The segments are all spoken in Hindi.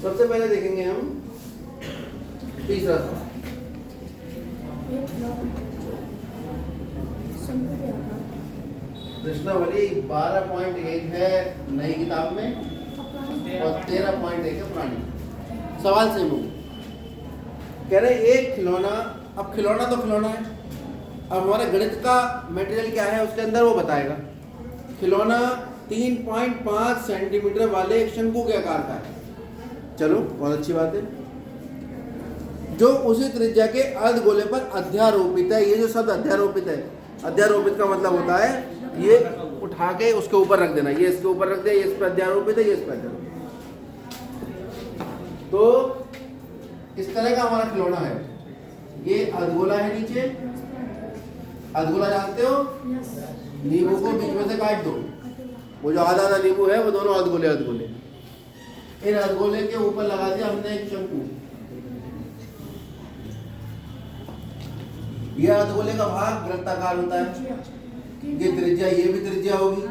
सबसे पहले देखेंगे हम तीसरा सवाल। प्रश्नावली 12.1 है नई किताब में और 13.1 है पुरानी। सवाल सेम हो कह रहे एक खिलौना, अब खिलौना तो खिलौना है, अब हमारे गणित का मटेरियल क्या है उसके अंदर वो बताएगा। खिलौना 3.5 सेंटीमीटर वाले एक शंकु के आकार का है। चलो बहुत अच्छी बात है। जो उसी त्रिज्या के अर्धगोले पर अध्यारोपित है। ये जो शब्द अध्यारोपित है, अध्यारोपित का मतलब होता है ये उठा के उसके ऊपर रख देना, ये इसके ऊपर रख दिया, ये इस पर अध्यारोपित है, ये इस पर अध्यारोपित। तो इस तरह का हमारा खिलौना है। ये अर्धगोला है, नीचे अर्धगोला जानते हो, नींबू को बीच में से काट दो, वो जो आधा आधा नींबू है वो दोनों अर्धगोले अर्धगोले। इन अर्धगोले के ऊपर लगा दिया हमने एक शंकु। यह अर्धगोले का भाग वृत्ताकार होता है। ये त्रिज्या, ये भी त्रिज्या होगी,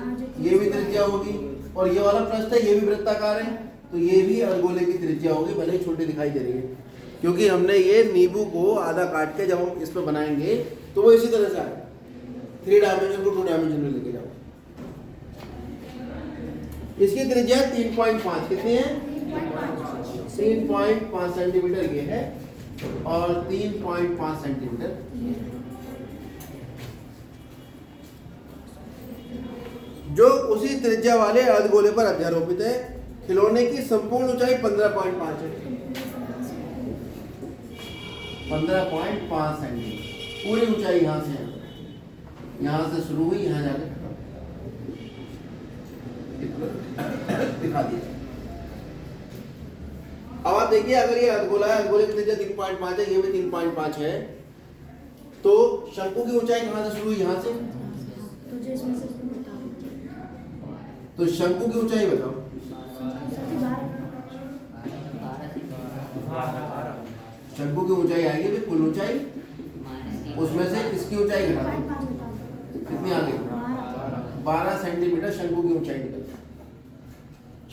ये भी त्रिज्या होगी, और ये वाला पृष्ठ है ये भी वृत्ताकार है, तो ये भी अर्धगोले की त्रिज्या होगी, भले ही छोटी दिखाई दे रही है, क्योंकि हमने ये नींबू को आधा काट के जब हम इस पर बनाएंगे तो वो इसी तरह से आएगा। 3 डायमेंशन को 2 डायमेंशन में लेके जाओ। इसकी त्रिज्या 3.5 कितनी है? 3.5 सेंटीमीटर ये है और 3.5 सेंटीमीटर। जो उसी त्रिज्या वाले अर्धगोले पर अध्यारोपित है। खिलौने की संपूर्ण ऊंचाई 15.5 है। 15.5 सेंटीमीटर पूरी ऊंचाई यहां से है, यहां से शुरू हुई, यहां जाके दिखा दिया। अब आप देखिए, अगर ये अर्धगोला है, अर्धगोले की त्रिज्या 3.5 है, ये भी 3.5 है, तो शंकु की ऊंचाई कहां से शुरू हुई? यहां से। तो शंकु की ऊंचाई बताओ। शंकु की ऊंचाई आएगी भी कुल ऊंचाई, उसमें से इसकी ऊंचाई घटा दो, कितनी आ गई? 12 सेंटीमीटर शंकु की ऊंचाई निकलती है।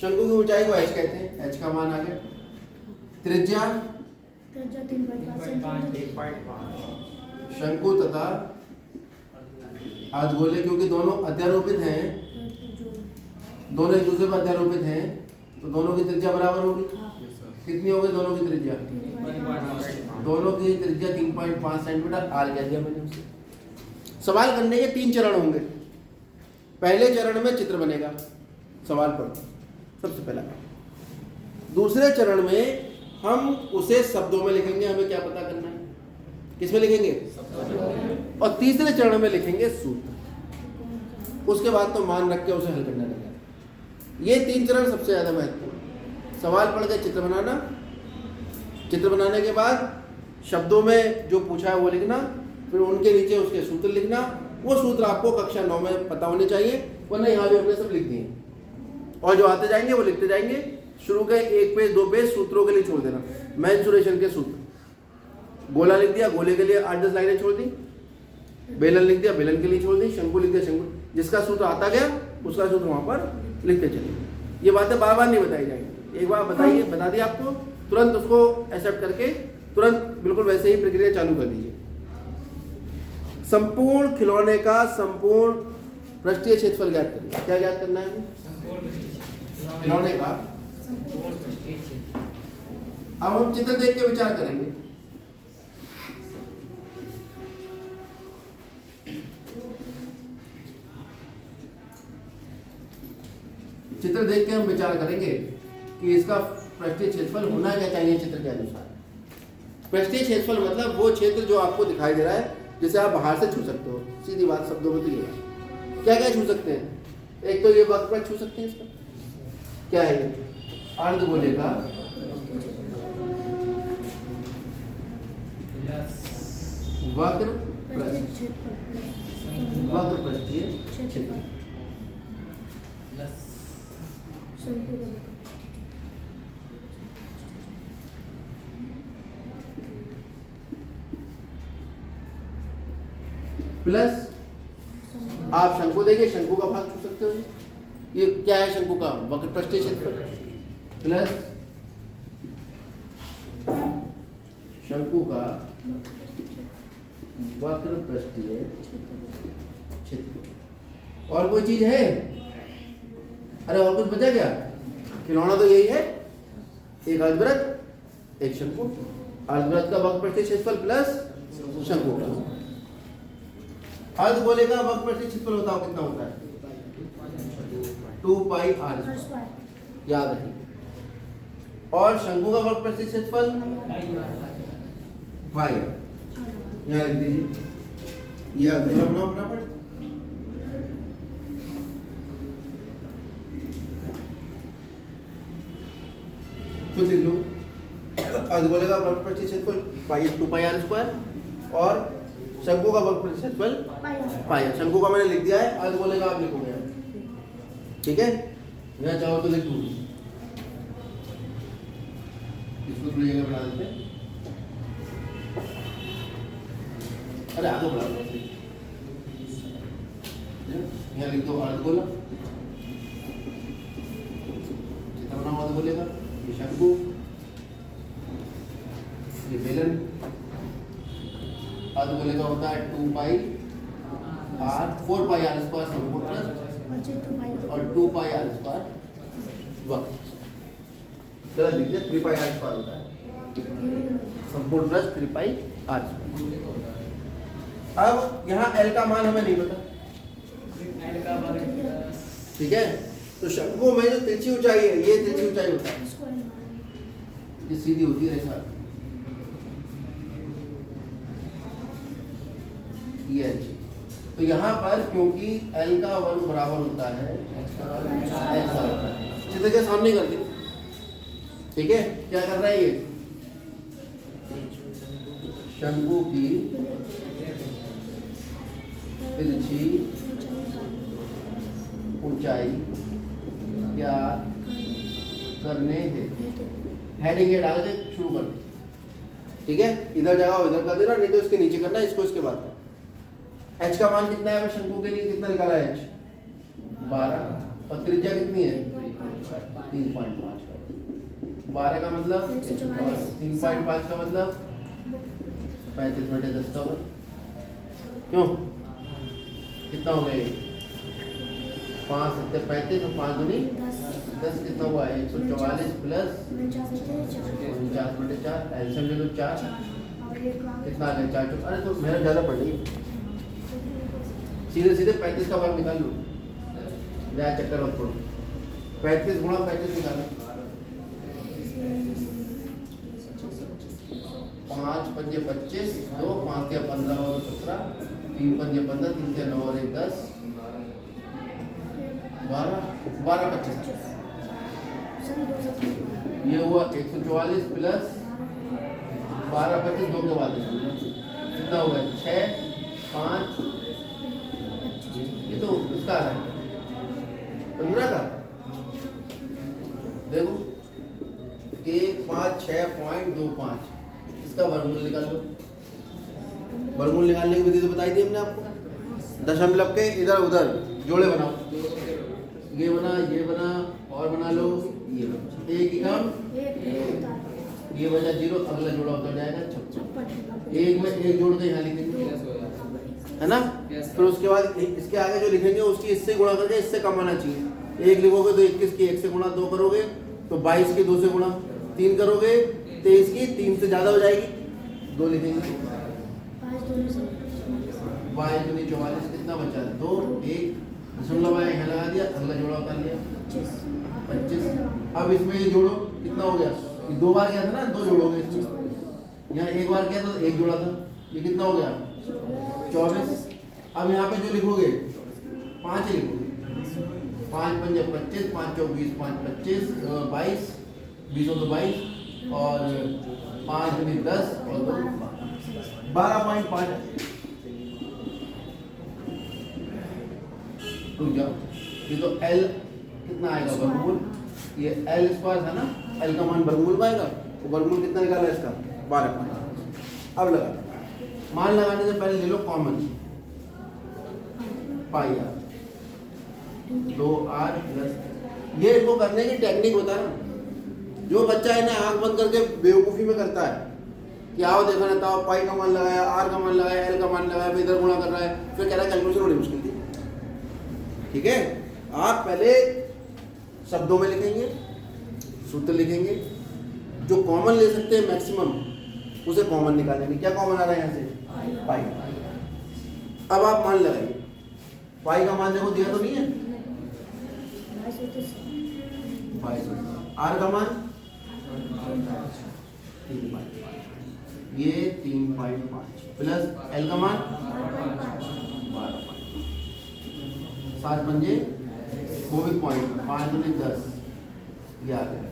शंकु की ऊंचाई को h कहते हैं, h का मान आ गया। त्रिज्या शंकु तथा अर्धगोले, क्योंकि दोनों अध्यारोपित हैं, दोनों एक दूसरे पर अध्यारोपित हैं, तो दोनों की त्रिज्या बराबर होगी। कितनी होगी दोनों की त्रिज्या? दोनों की त्रिज्या 3.5 सेंटीमीटर। आर कह दिया मैंने उसे। सवाल करने के 3 चरण होंगे। पहले चरण में चित्र बनेगा, सवाल पढ़ो सबसे पहला। दूसरे चरण में हम उसे शब्दों में लिखेंगे, हमें क्या पता करना है, किसमें लिखेंगे? और तीसरे चरण में लिखेंगे सूत्र। उसके बाद तो मान रख के उसे हल करना रहेगा। ये 3 चरण सबसे ज्यादा महत्वपूर्ण। सवाल पढ़ के चित्र बनाना, चित्र बनाने के बाद शब्दों में जो पूछा है वो लिखना, फिर उनके नीचे उसके सूत्र लिखना। वो सूत्र आपको कक्षा 9 में पता होने चाहिए, वरना यहाँ भी हमने सब लिख दिए, और जो आते जाएंगे वो लिखते जाएंगे। शुरू के 1 पेज 2 पेज सूत्रों के लिए छोड़ देना। मेंसुरेशन के सूत्र, गोला लिख दिया, गोले के लिए 8-10 लाइनें छोड़ दी, बेलन लिख दिया, बेलन के लिए छोड़ दी, शंकु लिख दिया, शंकु, जिसका सूत्र आता गया उसका सूत्र वहां पर लिखते चलिए। ये बातें बार बार नहीं बताई जाएंगी, एक बार बताइए, बता दिया आपको, तुरंत उसको एक्सेप्ट करके तुरंत बिल्कुल वैसे ही प्रक्रिया चालू कर दीजिए। संपूर्ण खिलौने का संपूर्ण पृष्ठीय क्षेत्रफल ज्ञात करिए। क्या ज्ञात करना है? खिलौने का। अब हम चित्र देख के विचार करेंगे। चित्र देख के हम विचार करेंगे कि इसका पृष्ठीय क्षेत्रफल होना क्या चाहिए चित्र के अनुसार। पृष्ठीय क्षेत्रफल मतलब वो क्षेत्र जो आपको दिखाई दे रहा है, जिसे आप बाहर से छू सकते हो। सीधी बात शब्दों में तो ये क्या क्या छू सकते हैं? एक तो ये वक्र पर छू सकते हैं। इसका क्या है? ये अर्धगोले का वक्र पृष्ठीय क्षेत्रफल। प्लस आप शंकु देखिए, शंकु का भाग छू सकते हो। ये क्या है? शंकु का वक्र पृष्ठीय क्षेत्रफल प्लस शंकु का वक्र पृष्ठीय क्षेत्रफल। और कोई चीज है? अरे और कुछ बचा क्या? खिलौना तो यही है, एक अर्धवृत्त एक शंकु। अर्धवृत्त का वक्र पृष्ठीय क्षेत्रफल प्लस शंकु का। अर्धगोले का वक्र पृष्ठीय क्षेत्रफल बताओ कितना होता है? 2 पाई r स्क्वायर, याद रखिए। और शंकु का वक्र पृष्ठीय क्षेत्रफल पाई, यहाँ लिख दीजिए। यह बनाओ फटाफट। खुद लिख लो। अर्धगोले का वक्र पृष्ठीय क्षेत्रफल पाई 2 पाई r स्क्वायर और शंकु का वक्र पृष्ठीय क्षेत्रफल पाई। शंकु का मैंने लिख दिया है, अर्धगोले का आप लिखोगे, ठीक है? यहाँ चाहो तो लिख दो, इसको थोड़ी जगह बढ़ा देते हैं। अरे आगे बढ़ा दो, यहाँ लिख दो अर्धगोला। कितना बना अर्धगोले का? ये शंकु, ये बेलन। अर्धगोले का होता है 2 पाई r, 4 पाई r स्क्वायर संपूर्ण और 2 पाई r स्क्वायर वक्र। चलो लिखिए 3 पाई r स्क्वायर होता है संपूर्ण प्लस 3 पाई r स्क्वायर। अब यहाँ l का मान हमें नहीं पता, ठीक है? तो शंकु में जो तिरछी ऊंचाई है, ये तिरछी ऊंचाई होता है, ये सीधी होती है रेखा, ये h। तो यहाँ पर क्योंकि l का वर्ग बराबर होता है h का चित्र के सामने कर दिया, ठीक है? क्या कर रहा है ये? शंकु की तिरछी ऊंचाई क्या करने है। हेडिंग ये डाल के शुरू कर, ठीक है? इधर जगह इधर कर देना, नहीं तो इसके नीचे करना, इसको इसके बाद। h का मान कितना है शंकु के लिए? कितना निकाला है? h 12 और त्रिज्या कितनी है? 3.5। 12 का मतलब 3.5 का मतलब 35/10 का होगा। क्यों? कितना हो गया? 5 7 35 और 5 दूनी 10, कितना हुआ है? 144 प्लस 49/4। एलसीएम ले लो 4, कितना आ गया? 4। अरे तो मेहनत ज़्यादा पड़ रही है, सीधे सीधे 35 का वर्ग निकाल लो, ज़्यादा चक्कर मत पड़ो। 35 गुणा 35 निकालो, 5 पंजे 25, 2 5 या 15 और 17, 3 पंजे 15, 3 या 9 और 1 10, 12 12 25। ये हुआ 144 प्लस 12 25, 2 के बाद कितना हुआ? 6 5, ये तो उसका है 15 का। देखो 1 5 6.25, इसका वर्गमूल निकाल लो। वर्गमूल निकालने की विधि तो बताई थी हमने आपको। दशमलव के इधर उधर जोड़े बनाओ, ये बना, ये बना और बना लो, ये बना। एक ही काम, ये बचा 0, अगला जोड़ा होता जाएगा 56। एक में एक जोड़ के यहाँ लिखेंगे, है ना? फिर उसके बाद इसके आगे जो लिखेंगे उसकी इससे गुणा करके इससे कम आना चाहिए। 1 लिखोगे तो 21 की 1 से गुणा 2 करोगे तो 22 की 2 से गुणा 3 करोगे, 23 की 3 से ज्यादा हो जाएगी, 2 लिखेंगे। 22 दूनी 44, कितना बचा? 2, 1 दशमलव यहाँ लगा दिया, अगला जोड़ा उतार लिया 25। अब इसमें ये जोड़ो, कितना हो गया? 2 बार किया था ना, 2 जोड़ोगे इसमें। यहाँ 1 बार किया था, 1 जोड़ा था, ये कितना हो गया? 24। अब यहाँ पे जो लिखोगे 5 ही लिखोगे, 5 पंजे 25, 5 चौक 20, 5 25 22, 20 हो तो 22 और 5 दूनी 10 और 2 12.5। रुक जाओ, ये तो L कितना आएगा? वर्गमूल, ये L स्क्वायर था ना, L का मान वर्गमूल में आएगा, तो वर्गमूल कितना निकाला इसका? 12। अब लगा, मान लगाने से पहले ले लो कॉमन, पाई r 2r प्लस, ये इसको करने की टेक्निक होता है ना। जो बच्चा है ना आंख बंद करके बेवकूफ़ी में करता है, कि आओ देखो ना, तो पाई का मान लगाया, आर का मान लगाया, एल का मान लगाया, फिर इधर गुणा कर रहा है, फिर कह रहा है कैलकुलेशन बड़ी मुश्किल थी। ठीक है, आप पहले शब्दों में लिखेंगे, सूत्र लिखेंगे, जो कॉमन ले सकते हैं मैक्सिमम उसे कॉमन निकालेंगे। क्या कॉमन आ रहा है यहाँ से? पाई। अब आप मान लगाइए, पाई का मान देखो दिया तो नहीं है, आर का मान 3.5, ये 3.5 प्लस एल का मान 12, 7 पंजे वो भी पॉइंट, 5 दूनी 10, ये आ गया,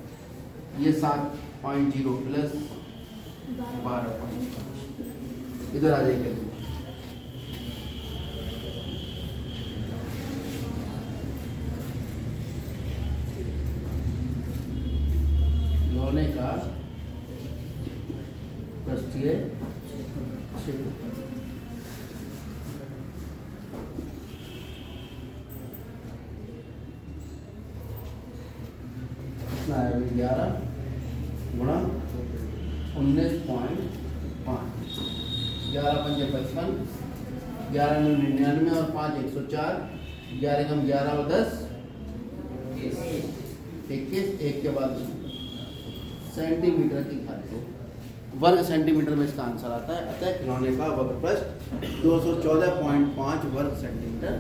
ये 7.0 प्लस 12.5, इधर आ जाएगा। लोने का पृष्ठीय क्षेत्र, कितना है? 11 गुणा 19.5, 11 पंजे 55, 11 9 99 और 5 104, 11 कम 11 और 10 21, एक के बाद सेंटीमीटर की घात, वर्ग सेंटीमीटर में इसका आंसर आता है। अतः खिलौने का वर्गपृष्ठ 214.5 वर्ग सेंटीमीटर।